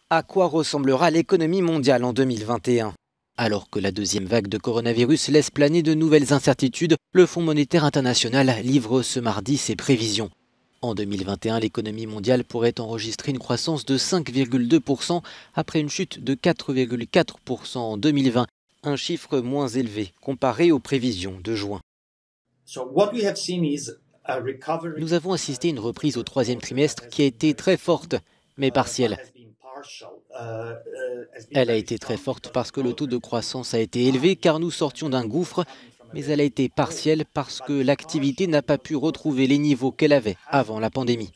À quoi ressemblera l'économie mondiale en 2021? Alors que la deuxième vague de coronavirus laisse planer de nouvelles incertitudes, le Fonds monétaire international livre ce mardi ses prévisions. En 2021, l'économie mondiale pourrait enregistrer une croissance de 5,2% après une chute de 4,4% en 2020, un chiffre moins élevé comparé aux prévisions de juin. Nous avons assisté à une reprise au troisième trimestre qui a été très forte, mais partielle. Elle a été très forte parce que le taux de croissance a été élevé car nous sortions d'un gouffre, mais elle a été partielle parce que l'activité n'a pas pu retrouver les niveaux qu'elle avait avant la pandémie.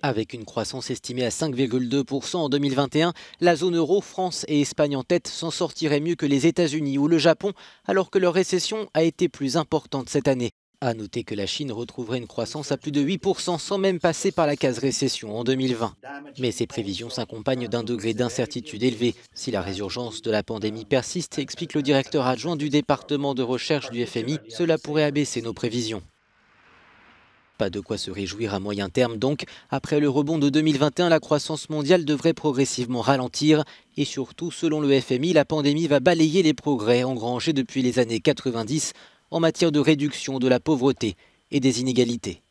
Avec une croissance estimée à 5,2% en 2021, la zone euro, France et Espagne en tête s'en sortiraient mieux que les États-Unis ou le Japon, alors que leur récession a été plus importante cette année. À noter que la Chine retrouverait une croissance à plus de 8% sans même passer par la case récession en 2020. Mais ces prévisions s'accompagnent d'un degré d'incertitude élevé. Si la résurgence de la pandémie persiste, explique le directeur adjoint du département de recherche du FMI, cela pourrait abaisser nos prévisions. Pas de quoi se réjouir à moyen terme donc. Après le rebond de 2021, la croissance mondiale devrait progressivement ralentir. Et surtout, selon le FMI, la pandémie va balayer les progrès engrangés depuis les années 90 en matière de réduction de la pauvreté et des inégalités.